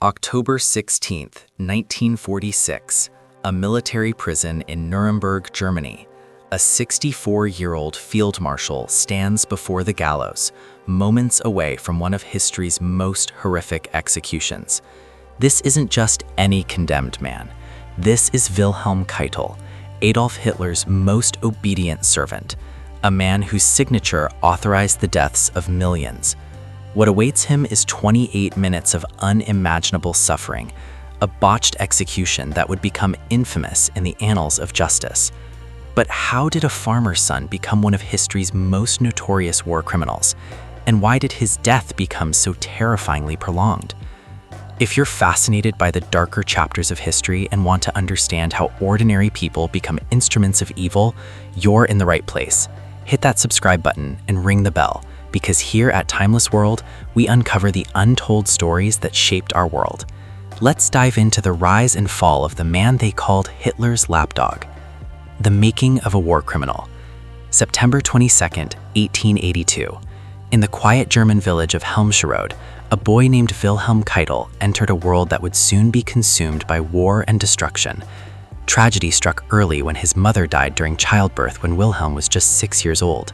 October 16th, 1946, a military prison in Nuremberg, Germany. A 64-year-old field marshal stands before the gallows, moments away from one of history's most horrific executions. This isn't just any condemned man. This is Wilhelm Keitel, Adolf Hitler's most obedient servant, a man whose signature authorized the deaths of millions. What awaits him is 28 minutes of unimaginable suffering, a botched execution that would become infamous in the annals of justice. But how did a farmer's son become one of history's most notorious war criminals? And why did his death become so terrifyingly prolonged? If you're fascinated by the darker chapters of history and want to understand how ordinary people become instruments of evil, you're in the right place. Hit that subscribe button and ring the bell, because here at Timeless World, we uncover the untold stories that shaped our world. Let's dive into the rise and fall of the man they called Hitler's lapdog. The making of a war criminal. September 22nd, 1882. In the quiet German village of Helmscherode, a boy named Wilhelm Keitel entered a world that would soon be consumed by war and destruction. Tragedy struck early when his mother died during childbirth when Wilhelm was just 6 years old.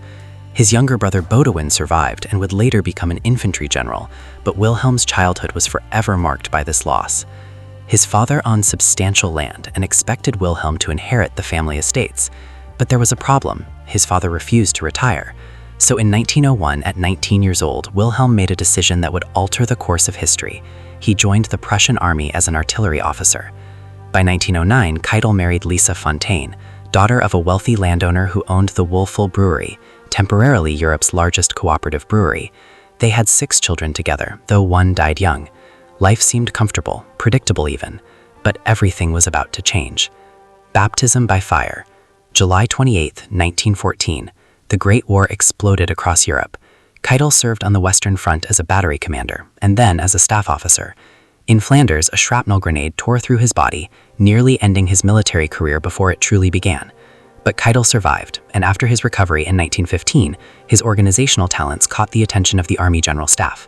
His younger brother Baudouin survived and would later become an infantry general, but Wilhelm's childhood was forever marked by this loss. His father owned substantial land and expected Wilhelm to inherit the family estates. But there was a problem. His father refused to retire. So in 1901, at 19 years old, Wilhelm made a decision that would alter the course of history. He joined the Prussian army as an artillery officer. By 1909, Keitel married Lisa Fontaine, daughter of a wealthy landowner who owned the Wohlfühl Brewery, temporarily Europe's largest cooperative brewery. They had 6 children together, though one died young. Life seemed comfortable, predictable even, but everything was about to change. Baptism by fire. July 28, 1914, the Great War exploded across Europe. Keitel served on the Western Front as a battery commander, and then as a staff officer. In Flanders, a shrapnel grenade tore through his body, nearly ending his military career before it truly began. But Keitel survived, and after his recovery in 1915, his organizational talents caught the attention of the Army General Staff.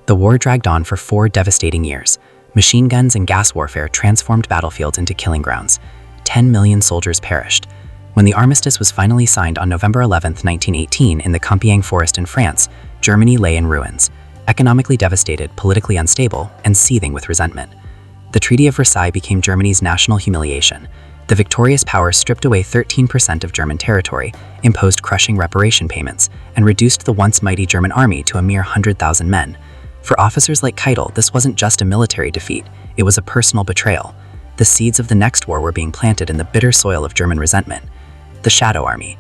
The war dragged on for 4 devastating years. Machine guns and gas warfare transformed battlefields into killing grounds. 10 million soldiers perished. When the armistice was finally signed on November 11, 1918, in the Compiègne forest in France, Germany lay in ruins, economically devastated, politically unstable, and seething with resentment. The Treaty of Versailles became Germany's national humiliation. The victorious power stripped away 13% of German territory, imposed crushing reparation payments, and reduced the once mighty German army to a mere 100,000 men. For officers like Keitel, this wasn't just a military defeat, it was a personal betrayal. The seeds of the next war were being planted in the bitter soil of German resentment. The Shadow Army.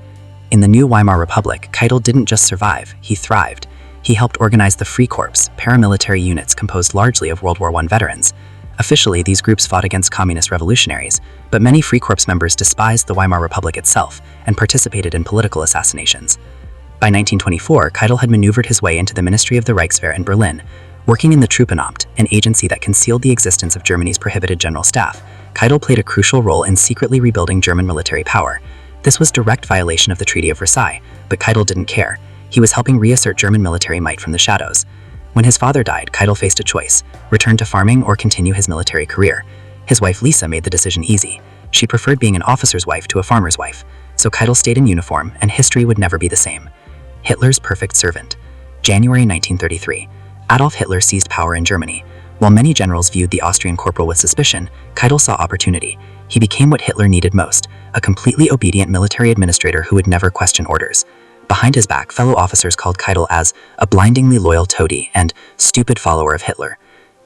In the new Weimar Republic, Keitel didn't just survive, he thrived. He helped organize the Freikorps, paramilitary units composed largely of World War I veterans. Officially, these groups fought against communist revolutionaries, but many Freikorps members despised the Weimar Republic itself and participated in political assassinations. By 1924, Keitel had maneuvered his way into the Ministry of the Reichswehr in Berlin. Working in the Truppenamt, an agency that concealed the existence of Germany's prohibited general staff, Keitel played a crucial role in secretly rebuilding German military power. This was direct violation of the Treaty of Versailles, but Keitel didn't care. He was helping reassert German military might from the shadows. When his father died, Keitel faced a choice: return to farming or continue his military career. His wife Lisa made the decision easy. She preferred being an officer's wife to a farmer's wife, so Keitel stayed in uniform, and history would never be the same. Hitler's perfect servant. January 1933. Adolf Hitler seized power in Germany. While many generals viewed the Austrian corporal with suspicion, Keitel saw opportunity. He became what Hitler needed most: a completely obedient military administrator who would never question orders. Behind his back, fellow officers called Keitel as a blindingly loyal toady and stupid follower of Hitler.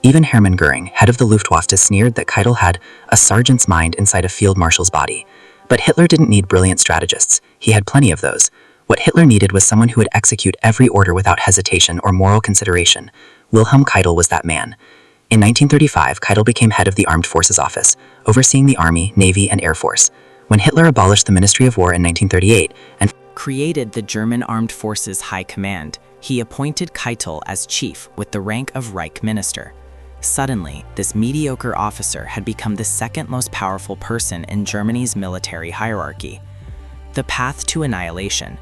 Even Hermann Göring, head of the Luftwaffe, sneered that Keitel had a sergeant's mind inside a field marshal's body. But Hitler didn't need brilliant strategists. He had plenty of those. What Hitler needed was someone who would execute every order without hesitation or moral consideration. Wilhelm Keitel was that man. In 1935, Keitel became head of the Armed Forces Office, overseeing the Army, Navy, and Air Force. When Hitler abolished the Ministry of War in 1938 and created the German Armed Forces High Command, he appointed Keitel as chief with the rank of Reich Minister. Suddenly, this mediocre officer had become the second most powerful person in Germany's military hierarchy. The path to annihilation.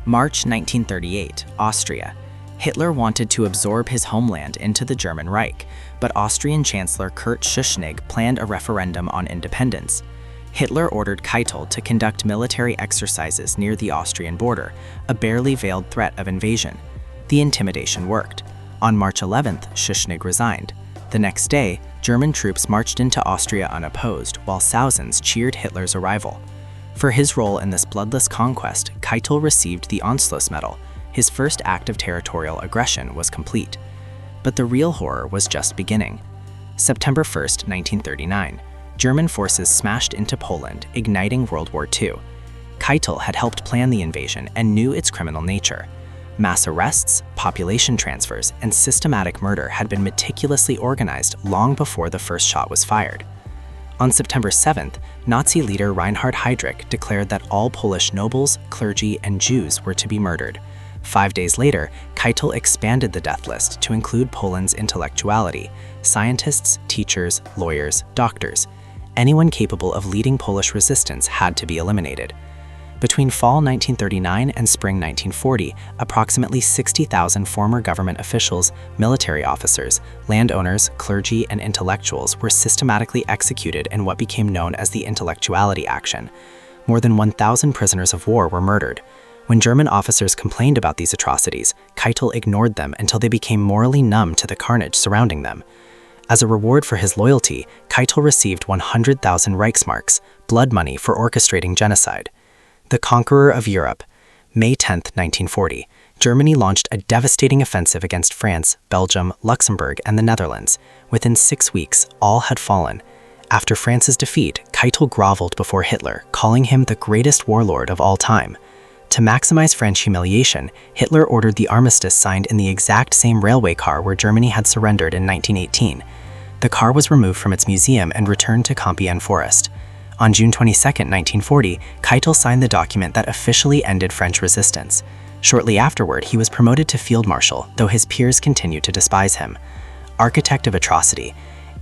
March 1938, Austria. Hitler wanted to absorb his homeland into the German Reich, but Austrian Chancellor Kurt Schuschnigg planned a referendum on independence. Hitler ordered Keitel to conduct military exercises near the Austrian border, a barely veiled threat of invasion. The intimidation worked. On March 11th, Schuschnigg resigned. The next day, German troops marched into Austria unopposed, while thousands cheered Hitler's arrival. For his role in this bloodless conquest, Keitel received the Anschluss medal. His first act of territorial aggression was complete. But the real horror was just beginning. September 1st, 1939, German forces smashed into Poland, igniting World War II. Keitel had helped plan the invasion and knew its criminal nature. Mass arrests, population transfers, and systematic murder had been meticulously organized long before the first shot was fired. On September 7th, Nazi leader Reinhard Heydrich declared that all Polish nobles, clergy, and Jews were to be murdered. 5 days later, Keitel expanded the death list to include Poland's intellectuality, scientists, teachers, lawyers, doctors. Anyone capable of leading Polish resistance had to be eliminated. Between fall 1939 and spring 1940, approximately 60,000 former government officials, military officers, landowners, clergy, and intellectuals were systematically executed in what became known as the Intellectuality Action. More than 1,000 prisoners of war were murdered. When German officers complained about these atrocities, Keitel ignored them until they became morally numb to the carnage surrounding them. As a reward for his loyalty, Keitel received 100,000 Reichsmarks, blood money for orchestrating genocide. The Conqueror of Europe. May 10, 1940, Germany launched a devastating offensive against France, Belgium, Luxembourg, and the Netherlands. Within 6 weeks, all had fallen. After France's defeat, Keitel groveled before Hitler, calling him the greatest warlord of all time. To maximize French humiliation, Hitler ordered the armistice signed in the exact same railway car where Germany had surrendered in 1918. The car was removed from its museum and returned to Compiègne Forest. On June 22, 1940, Keitel signed the document that officially ended French resistance. Shortly afterward, he was promoted to Field Marshal, though his peers continued to despise him. Architect of atrocity.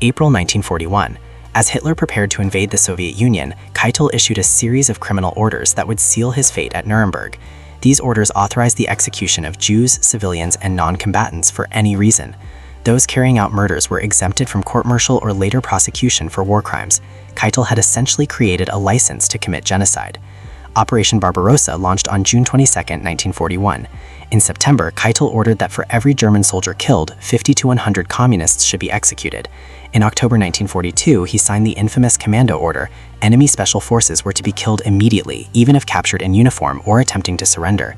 April 1941. As Hitler prepared to invade the Soviet Union, Keitel issued a series of criminal orders that would seal his fate at Nuremberg. These orders authorized the execution of Jews, civilians, and non-combatants for any reason. Those carrying out murders were exempted from court-martial or later prosecution for war crimes. Keitel had essentially created a license to commit genocide. Operation Barbarossa launched on June 22, 1941. In September, Keitel ordered that for every German soldier killed, 50 to 100 communists should be executed. In October 1942, he signed the infamous Commando Order. Enemy special forces were to be killed immediately, even if captured in uniform or attempting to surrender.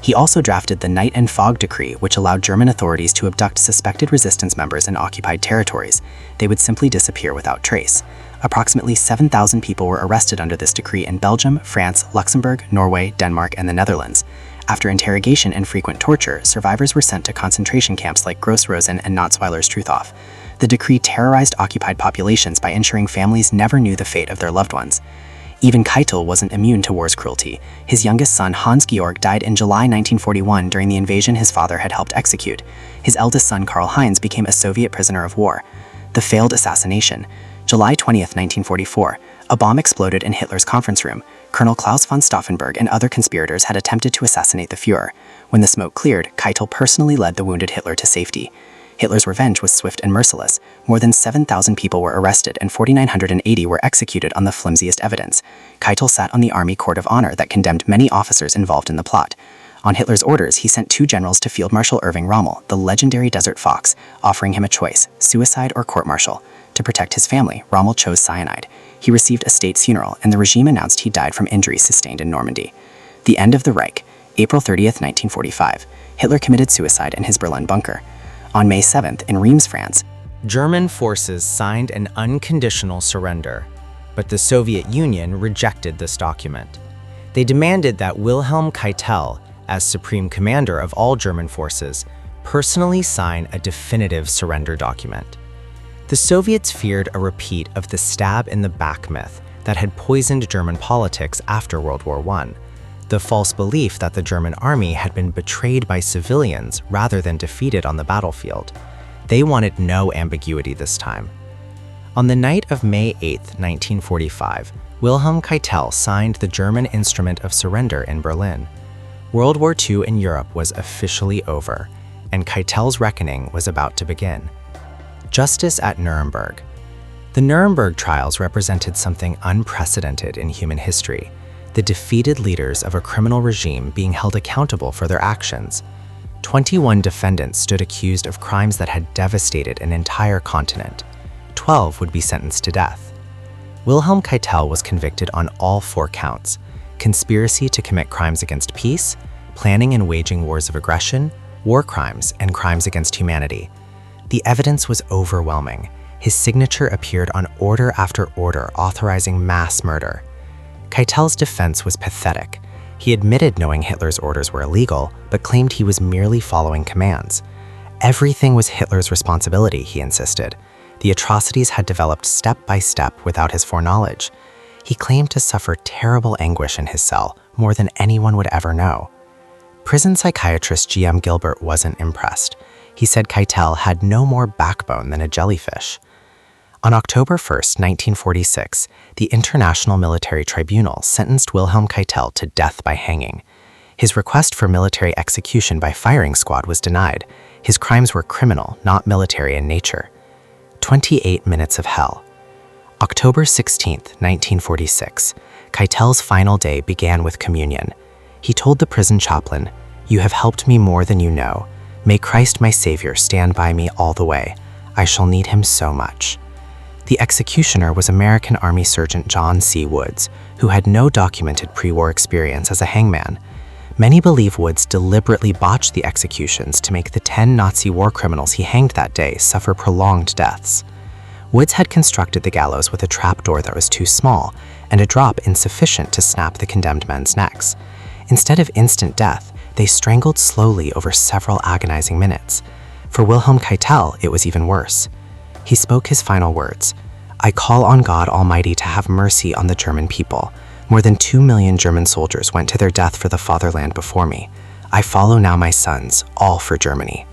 He also drafted the Night and Fog Decree, which allowed German authorities to abduct suspected resistance members in occupied territories. They would simply disappear without trace. Approximately 7,000 people were arrested under this decree in Belgium, France, Luxembourg, Norway, Denmark, and the Netherlands. After interrogation and frequent torture, survivors were sent to concentration camps like Gross-Rosen and Natzweiler's Truthof. The decree terrorized occupied populations by ensuring families never knew the fate of their loved ones. Even Keitel wasn't immune to war's cruelty. His youngest son, Hans-Georg, died in July 1941 during the invasion his father had helped execute. His eldest son, Karl-Heinz, became a Soviet prisoner of war. The failed assassination. July 20, 1944. A bomb exploded in Hitler's conference room. Colonel Klaus von Stauffenberg and other conspirators had attempted to assassinate the Führer. When the smoke cleared, Keitel personally led the wounded Hitler to safety. Hitler's revenge was swift and merciless. More than 7,000 people were arrested and 4,980 were executed on the flimsiest evidence. Keitel sat on the Army Court of Honor that condemned many officers involved in the plot. On Hitler's orders, he sent 2 generals to Field Marshal Irving Rommel, the legendary Desert Fox, offering him a choice, suicide or court-martial. To protect his family, Rommel chose cyanide. He received a state funeral, and the regime announced he died from injuries sustained in Normandy. The end of the Reich. April 30, 1945. Hitler committed suicide in his Berlin bunker. On May 7th, in Reims, France, German forces signed an unconditional surrender, but the Soviet Union rejected this document. They demanded that Wilhelm Keitel, as supreme commander of all German forces, personally sign a definitive surrender document. The Soviets feared a repeat of the stab in the back myth that had poisoned German politics after World War I, the false belief that the German army had been betrayed by civilians rather than defeated on the battlefield. They wanted no ambiguity this time. On the night of May 8, 1945, Wilhelm Keitel signed the German Instrument of Surrender in Berlin. World War II in Europe was officially over. and Keitel's reckoning was about to begin. Justice at Nuremberg. The Nuremberg trials represented something unprecedented in human history, the defeated leaders of a criminal regime being held accountable for their actions. 21 defendants stood accused of crimes that had devastated an entire continent. 12 would be sentenced to death. Wilhelm Keitel was convicted on all 4 counts: conspiracy to commit crimes against peace, planning and waging wars of aggression, war crimes, and crimes against humanity. The evidence was overwhelming. His signature appeared on order after order authorizing mass murder. Keitel's defense was pathetic. He admitted knowing Hitler's orders were illegal, but claimed he was merely following commands. Everything was Hitler's responsibility, he insisted. The atrocities had developed step by step without his foreknowledge. He claimed to suffer terrible anguish in his cell, more than anyone would ever know. Prison psychiatrist G.M. Gilbert wasn't impressed. He said Keitel had no more backbone than a jellyfish. On October 1, 1946, the International Military Tribunal sentenced Wilhelm Keitel to death by hanging. His request for military execution by firing squad was denied. His crimes were criminal, not military in nature. 28 minutes of hell. October 16, 1946, Keitel's final day began with communion. He told the prison chaplain, "You have helped me more than you know. May Christ my Savior stand by me all the way. I shall need him so much." The executioner was American Army Sergeant John C. Woods, who had no documented pre-war experience as a hangman. Many believe Woods deliberately botched the executions to make the 10 Nazi war criminals he hanged that day suffer prolonged deaths. Woods had constructed the gallows with a trapdoor that was too small and a drop insufficient to snap the condemned men's necks. Instead of instant death, they strangled slowly over several agonizing minutes. For Wilhelm Keitel, it was even worse. He spoke his final words, "I call on God Almighty to have mercy on the German people. More than 2 million German soldiers went to their death for the fatherland before me. I follow now my sons, all for Germany."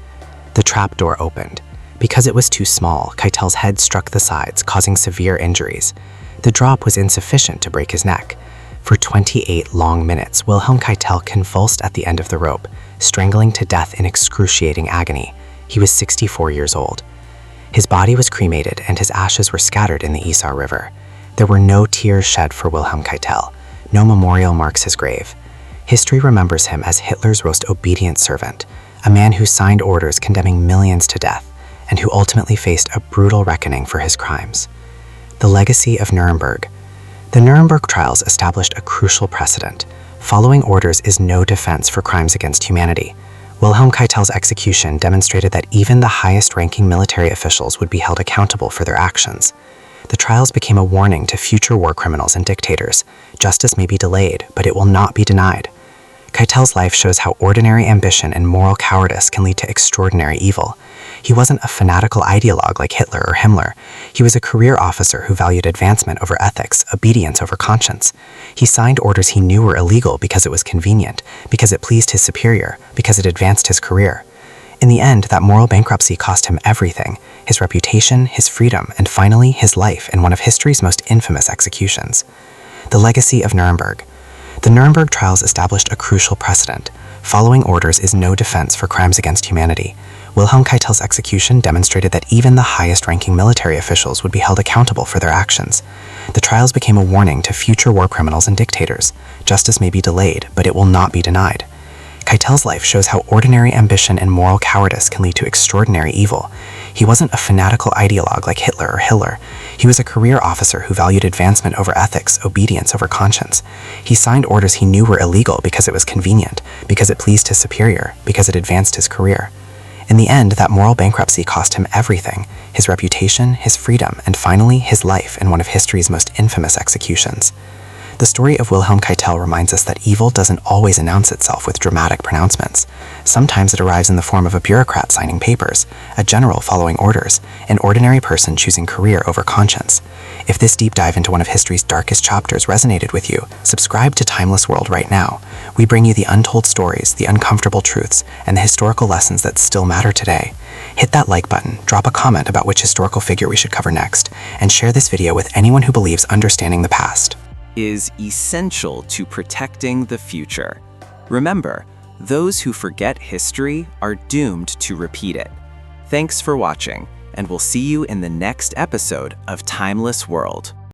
The trapdoor opened. Because it was too small, Keitel's head struck the sides, causing severe injuries. The drop was insufficient to break his neck. For 28 long minutes, Wilhelm Keitel convulsed at the end of the rope, strangling to death in excruciating agony. He was 64 years old. His body was cremated and his ashes were scattered in the Isar River. There were no tears shed for Wilhelm Keitel. No memorial marks his grave. History remembers him as Hitler's most obedient servant, a man who signed orders condemning millions to death, and who ultimately faced a brutal reckoning for his crimes. The legacy of Nuremberg. The Nuremberg trials established a crucial precedent. Following orders is no defense for crimes against humanity. Wilhelm Keitel's execution demonstrated that even the highest-ranking military officials would be held accountable for their actions. The trials became a warning to future war criminals and dictators. Justice may be delayed, but it will not be denied. Keitel's life shows how ordinary ambition and moral cowardice can lead to extraordinary evil. He wasn't a fanatical ideologue like Hitler or Himmler. He was a career officer who valued advancement over ethics, obedience over conscience. He signed orders he knew were illegal because it was convenient, because it pleased his superior, because it advanced his career. In the end, that moral bankruptcy cost him everything: his reputation, his freedom, and finally, his life in one of history's most infamous executions. The legacy of Nuremberg. The Nuremberg trials established a crucial precedent. Following orders is no defense for crimes against humanity. Wilhelm Keitel's execution demonstrated that even the highest-ranking military officials would be held accountable for their actions. The trials became a warning to future war criminals and dictators. Justice may be delayed, but it will not be denied. Keitel's life shows how ordinary ambition and moral cowardice can lead to extraordinary evil. He wasn't a fanatical ideologue like Hitler or Himmler. He was a career officer who valued advancement over ethics, obedience over conscience. He signed orders he knew were illegal because it was convenient, because it pleased his superior, because it advanced his career. In the end, that moral bankruptcy cost him everything: his reputation, his freedom, and finally, his life in one of history's most infamous executions. The story of Wilhelm Keitel reminds us that evil doesn't always announce itself with dramatic pronouncements. Sometimes it arrives in the form of a bureaucrat signing papers, a general following orders, an ordinary person choosing career over conscience. If this deep dive into one of history's darkest chapters resonated with you, subscribe to Timeless World right now. We bring you the untold stories, the uncomfortable truths, and the historical lessons that still matter today. Hit that like button, drop a comment about which historical figure we should cover next, and share this video with anyone who believes understanding the past is essential to protecting the future. Remember, Those who forget history are doomed to repeat it. Thanks for watching, and we'll see you in the next episode of Timeless World.